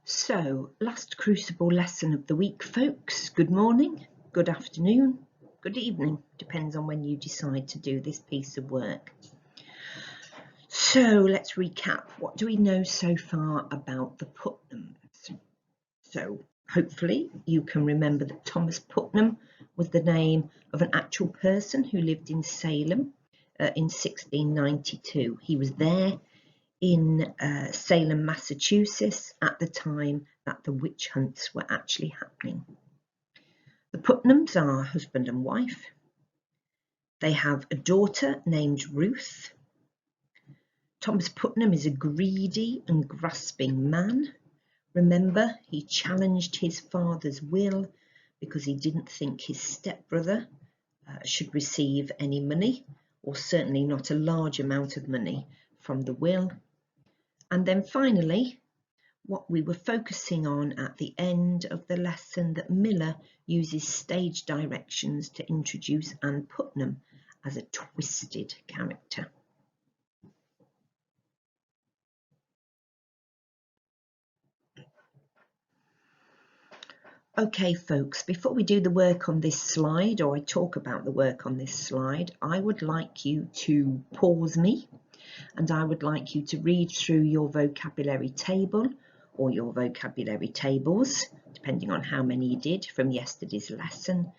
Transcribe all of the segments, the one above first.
So, last Crucible lesson of the week, folks. Good morning, good afternoon, good evening, depends on when you decide to do this piece of work. So, let's recap. What do we know so far about the Putnams? So, hopefully you can remember that Thomas Putnam was the name of an actual person who lived in Salem in 1692. He was there in Salem, Massachusetts at the time that the witch hunts were actually happening. The Putnams are husband and wife. They have a daughter named Ruth. Thomas Putnam is a greedy and grasping man. Remember, he challenged his father's will because he didn't think his stepbrother should receive any money, or certainly not a large amount of money from the will. And then finally, what we were focusing on at the end of the lesson, that Miller uses stage directions to introduce Anne Putnam as a twisted character. Okay, folks, before we do the work on this slide, or I talk about the work on this slide, I would like you to pause me. And I would like you to read through your vocabulary table or your vocabulary tables, depending on how many you did from yesterday's lesson,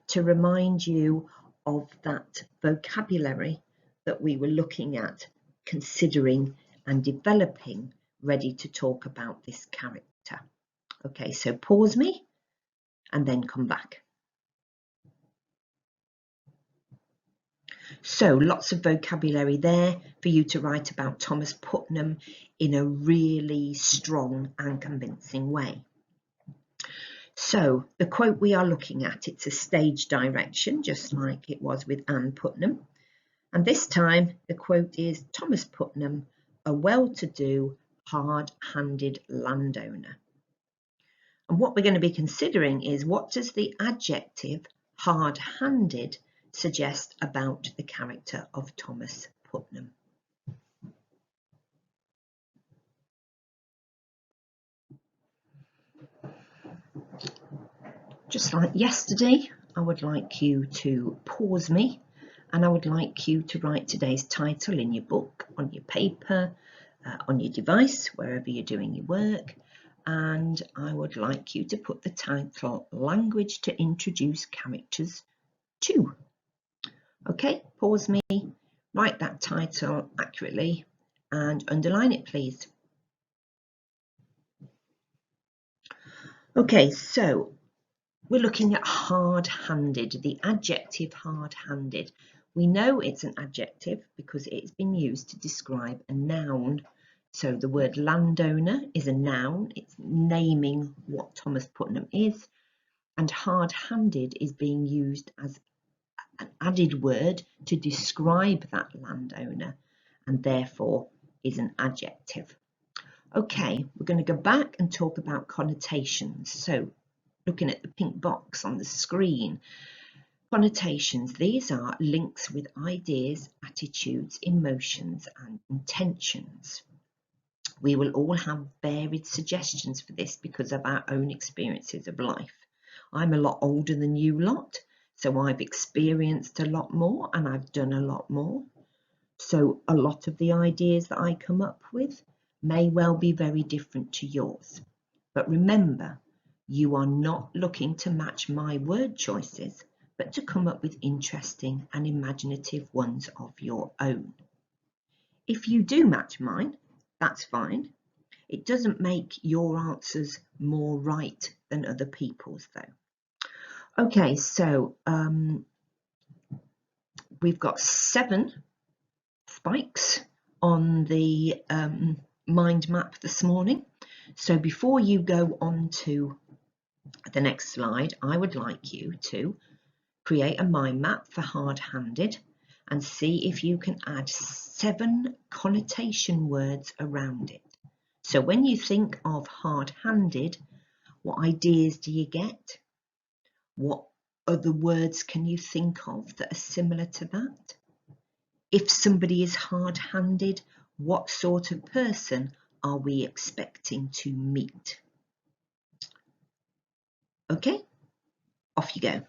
to remind you of that vocabulary that we were looking at, considering and developing, ready to talk about this character. Okay, so pause me and then come back. So lots of vocabulary there for you to write about Thomas Putnam in a really strong and convincing way. So the quote we are looking at, it's a stage direction, just like it was with Anne Putnam. And this time the quote is Thomas Putnam, a well-to-do, hard-handed landowner. And what we're going to be considering is, what does the adjective hard-handed suggest about the character of Thomas Putnam? Just like yesterday, I would like you to pause me and I would like you to write today's title in your book, on your paper, on your device, wherever you're doing your work. And I would like you to put the title Language to Introduce Characters to. Okay, pause me, write that title accurately and underline it, please. Okay, so we're looking at hard-handed, the adjective hard-handed. We know it's an adjective because it's been used to describe a noun. So the word landowner is a noun, it's naming what Thomas Putnam is, and hard-handed is being used as an added word to describe that landowner, and therefore is an adjective. Okay, we're going to go back and talk about connotations. So looking at the pink box on the screen, connotations, these are links with ideas, attitudes, emotions and intentions. We will all have varied suggestions for this because of our own experiences of life. I'm a lot older than you lot, so I've experienced a lot more and I've done a lot more. So a lot of the ideas that I come up with may well be very different to yours. But remember, you are not looking to match my word choices, but to come up with interesting and imaginative ones of your own. If you do match mine, that's fine. It doesn't make your answers more right than other people's though. Okay, so we've got 7 spikes on the mind map this morning. So before you go on to the next slide, I would like you to create a mind map for hard-handed and see if you can add 7 connotation words around it. So when you think of hard-handed, what ideas do you get? What other words can you think of that are similar to that? If somebody is hard-handed, what sort of person are we expecting to meet? Okay, off you go.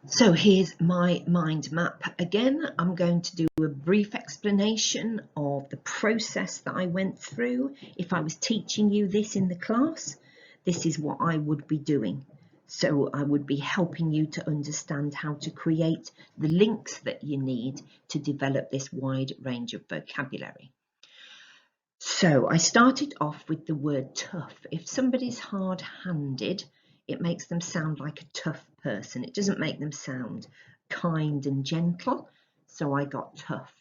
So here's my mind map again. I'm going to do a brief explanation of the process that I went through. If I was teaching you this in the class, this is what I would be doing. So I would be helping you to understand how to create the links that you need to develop this wide range of vocabulary. So I started off with the word tough. If somebody's hard-handed, it makes them sound like a tough person. It doesn't make them sound kind and gentle, so I got tough.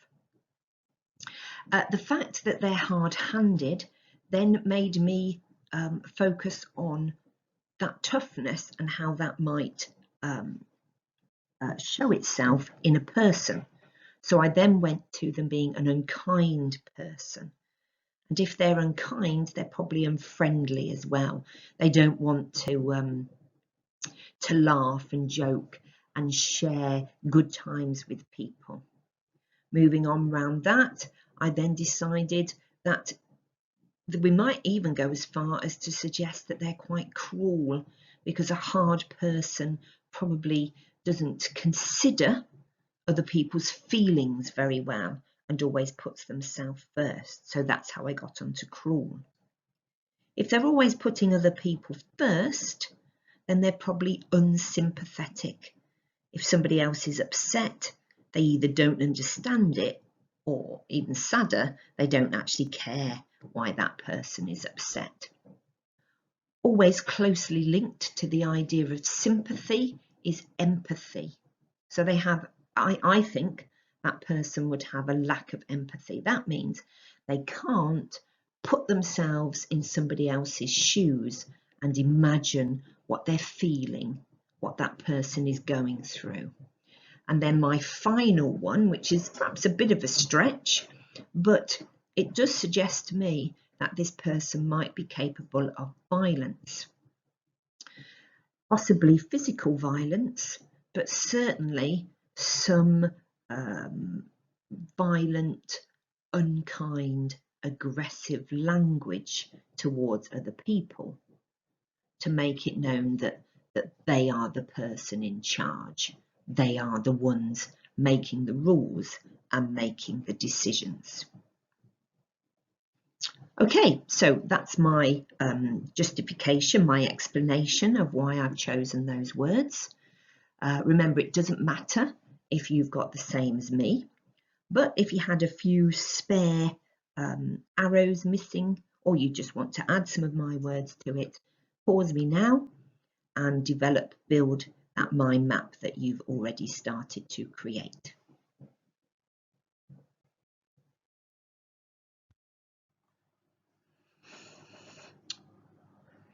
The fact that they're hard-handed then made me focus on that toughness and how that might show itself in a person. So I then went to them being an unkind person. And if they're unkind, they're probably unfriendly as well. They don't want to laugh and joke and share good times with people. Moving on round that, I then decided that we might even go as far as to suggest that they're quite cruel, because a hard person probably doesn't consider other people's feelings very well and always puts themselves first. So that's how I got onto cruel. If they're always putting other people first, then they're probably unsympathetic. If somebody else is upset, they either don't understand it, or even sadder, they don't actually care why that person is upset. Always closely linked to the idea of sympathy is empathy. So they have, I think that person would have a lack of empathy. That means they can't put themselves in somebody else's shoes and imagine what they're feeling, what that person is going through. And then my final one, which is perhaps a bit of a stretch, but it does suggest to me that this person might be capable of violence. Possibly physical violence, but certainly some violent, unkind, aggressive language towards other people to make it known that they are the person in charge. They are the ones making the rules and making the decisions. Okay, so that's my justification, my explanation of why I've chosen those words. Remember, it doesn't matter if you've got the same as me, but if you had a few spare arrows missing, or you just want to add some of my words to it, pause me now and build that mind map that you've already started to create.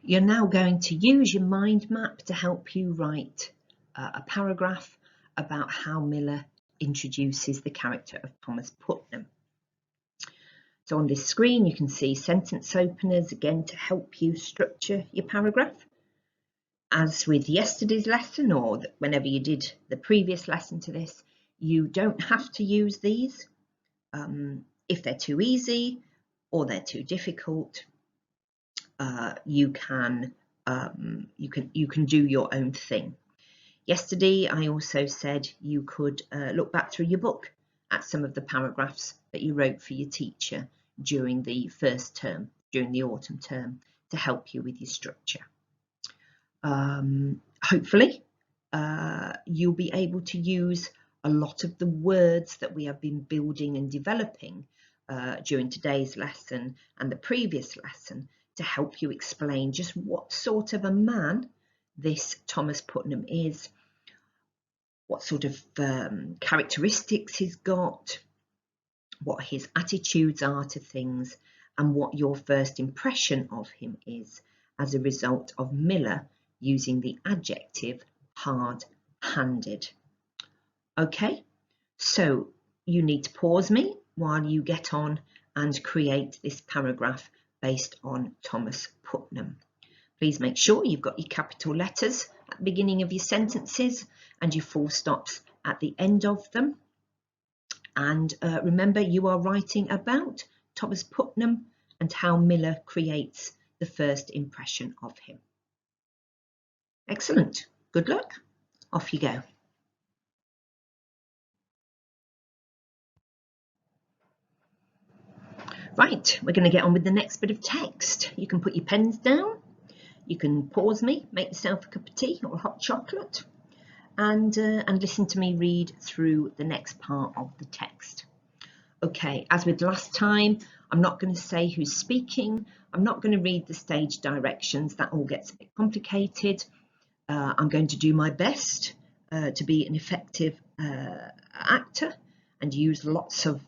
You're now going to use your mind map to help you write a paragraph about how Miller introduces the character of Thomas Putnam. So on this screen you can see sentence openers again to help you structure your paragraph. As with yesterday's lesson, or whenever you did the previous lesson to this, you don't have to use these. If they're too easy or they're too difficult, you can do your own thing. Yesterday I also said you could look back through your book at some of the paragraphs that you wrote for your teacher during the first term, during the autumn term, to help you with your structure. Hopefully you'll be able to use a lot of the words that we have been building and developing during today's lesson and the previous lesson to help you explain just what sort of a man this Thomas Putnam is, what sort of characteristics he's got, what his attitudes are to things, and what your first impression of him is as a result of Miller using the adjective hard-handed. Okay, so you need to pause me while you get on and create this paragraph based on Thomas Putnam. Please make sure you've got your capital letters at the beginning of your sentences and your full stops at the end of them. And remember, you are writing about Thomas Putnam and how Miller creates the first impression of him. Excellent. Good luck. Off you go. Right, we're going to get on with the next bit of text. You can put your pens down. You can pause me, make yourself a cup of tea or hot chocolate, and listen to me read through the next part of the text. Okay, as with last time, I'm not going to say who's speaking. I'm not going to read the stage directions. That all gets a bit complicated. I'm going to do my best to be an effective actor and use lots of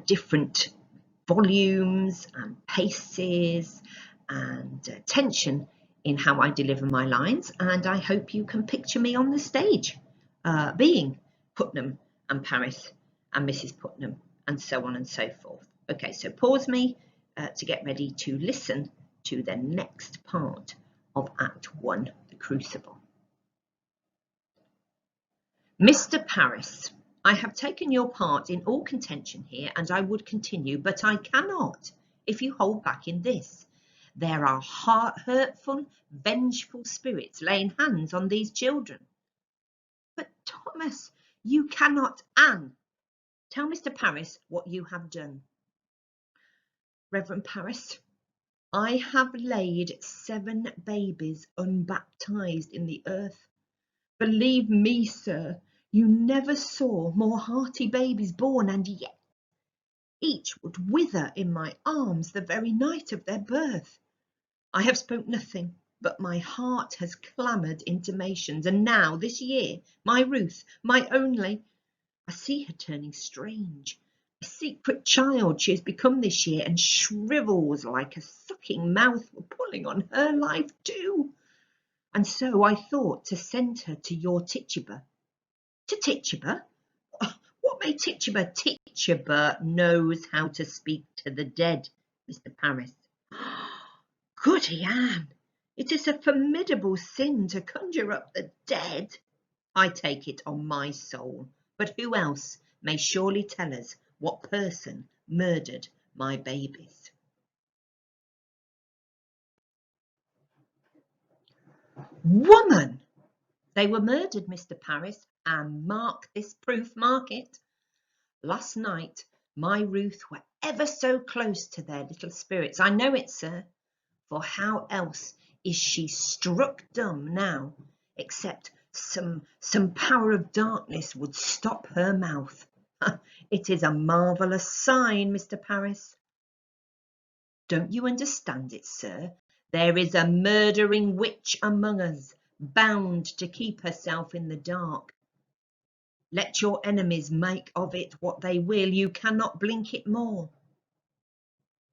different volumes and paces and tension in how I deliver my lines, and I hope you can picture me on the stage being Putnam and Paris and Mrs. Putnam and so on and so forth. Okay, so pause me to get ready to listen to the next part of Act 1, The Crucible. Mr. Paris, I have taken your part in all contention here, and I would continue, but I cannot if you hold back in this. There are hurtful, vengeful spirits laying hands on these children. But Thomas, you cannot. Anne, tell Mr. Paris what you have done. Reverend Paris, I have laid 7 babies unbaptized in the earth. Believe me, sir, you never saw more hearty babies born, and yet each would wither in my arms the very night of their birth. I have spoke nothing, but my heart has clamoured intimations, and now this year, my Ruth, my only, I see her turning strange. A secret child she has become this year, and shrivels like a sucking mouth were pulling on her life too. And so I thought to send her to your Tituba. To Tituba? What may Tituba? Tituba knows how to speak to the dead, Mr. Paris. Goody Anne, it is a formidable sin to conjure up the dead. I take it on my soul, but who else may surely tell us what person murdered my babies? Woman! They were murdered, Mr. Paris, and mark this proof, mark it. Last night, my Ruth were ever so close to their little spirits. I know it, sir, for how else is she struck dumb now, except some power of darkness would stop her mouth. It is a marvellous sign, Mr. Paris. Don't you understand it, sir? There is a murdering witch among us, bound to keep herself in the dark. Let your enemies make of it what they will, you cannot blink it more.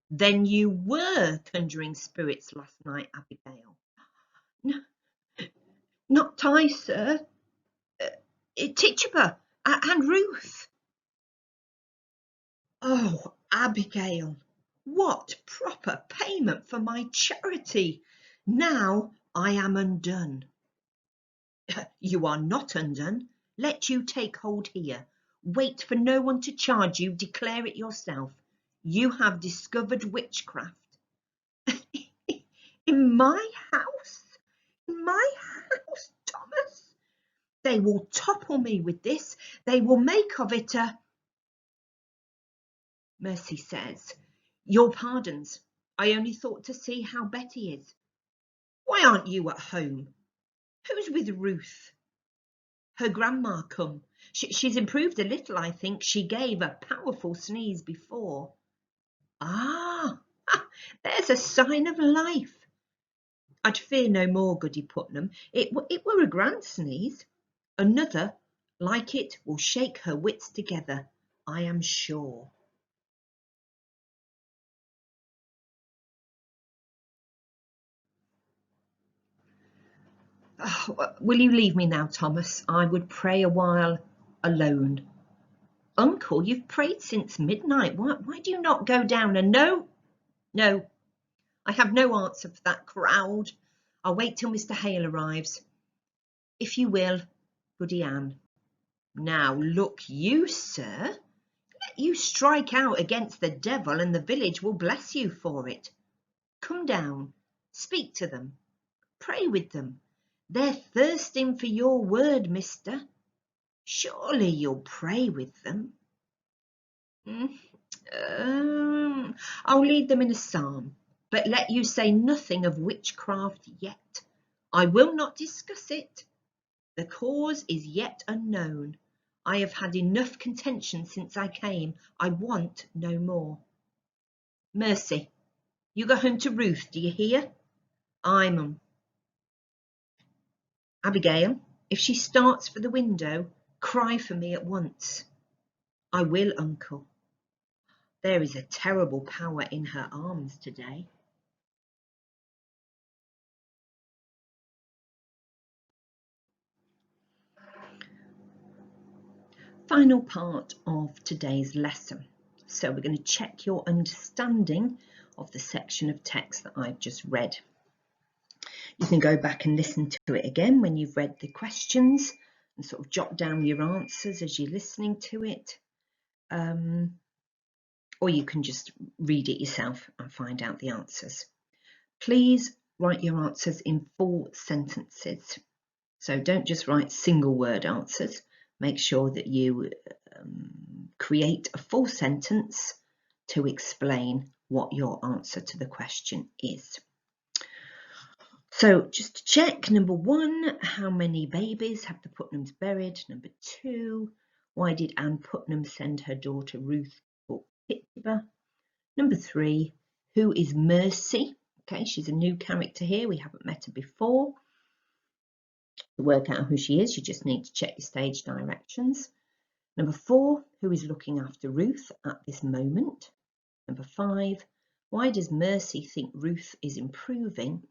Then you were conjuring spirits last night, Abigail? No, not I, sir. Tituba and Ruth. Oh, Abigail, what proper payment for my charity! Now I am undone. You are not undone. Let you take hold here. Wait for no one to charge you. Declare it yourself. You have discovered witchcraft. In my house? In my house, Thomas? They will topple me with this. They will make of it a... Mercy says, your pardons. I only thought to see how Betty is. Why aren't you at home? Who's with Ruth? Her grandma come. She's improved a little, I think. She gave a powerful sneeze before. Ah, there's a sign of life. I'd fear no more, Goody Putnam. It were a grand sneeze. Another, like it, will shake her wits together, I am sure. Oh, will you leave me now, Thomas? I would pray a while alone. Uncle, you've prayed since midnight. Why do you not go down and... No, I have no answer for that crowd. I'll wait till Mr. Hale arrives. If you will, Goody Anne. Now look you, sir, You strike out against the devil and the village will bless you for it. Come down, speak to them, pray with them. They're thirsting for your word, mister. Surely you'll pray with them. I'll lead them in a psalm, but let you say nothing of witchcraft yet. I will not discuss it. The cause is yet unknown. I have had enough contention since I came. I want no more. Mercy, you go home to Ruth, do you hear? Aye, mum. Abigail, if she starts for the window, cry for me at once. I will, uncle. There is a terrible power in her arms today. Final part of today's lesson. So we're going to check your understanding of the section of text that I've just read. You can go back and listen to it again when you've read the questions and sort of jot down your answers as you're listening to it. Or you can just read it yourself and find out the answers. Please write your answers in full sentences. So don't just write single word answers. Make sure that you create a full sentence to explain what your answer to the question is. So just to check, number 1, how many babies have the Putnams buried? Number 2, why did Anne Putnam send her daughter Ruth for Tituba? Number 3, who is Mercy? Okay, she's a new character here. We haven't met her before. To work out who she is, you just need to check your stage directions. Number 4, who is looking after Ruth at this moment? Number 5, why does Mercy think Ruth is improving?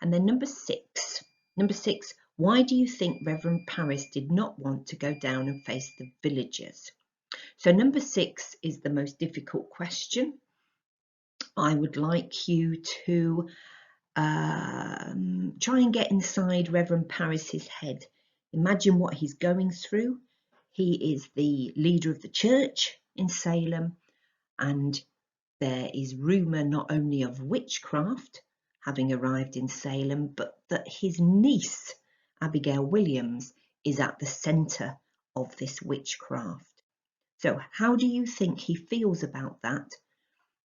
And then number 6, why do you think Reverend Parris did not want to go down and face the villagers? So number 6 is the most difficult question. I would like you to try and get inside Reverend Parris's head. Imagine what he's going through. He is the leader of the church in Salem, and there is rumour not only of witchcraft having arrived in Salem, but that his niece, Abigail Williams, is at the centre of this witchcraft. So how do you think he feels about that?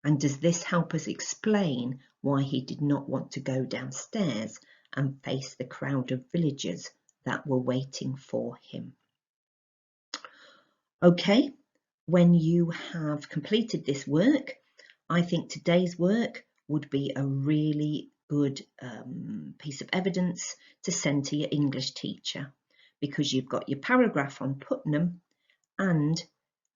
And does this help us explain why he did not want to go downstairs and face the crowd of villagers that were waiting for him? Okay, when you have completed this work, I think today's work would be a really good piece of evidence to send to your English teacher, because you've got your paragraph on Putnam and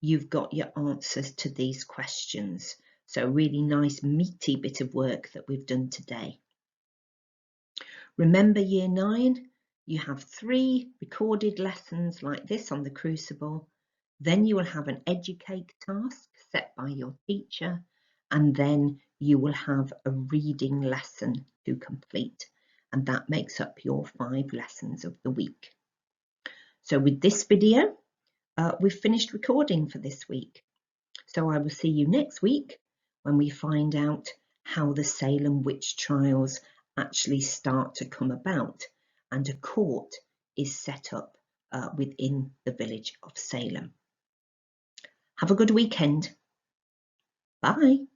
you've got your answers to these questions. So a really nice meaty bit of work that we've done today. Remember year 9, you have 3 recorded lessons like this on the Crucible. Then you will have an educate task set by your teacher, and then you will have a reading lesson to complete, and that makes up your 5 lessons of the week. So with this video, we've finished recording for this week. So I will see you next week when we find out how the Salem witch trials actually start to come about and a court is set up within the village of Salem. Have a good weekend. Bye.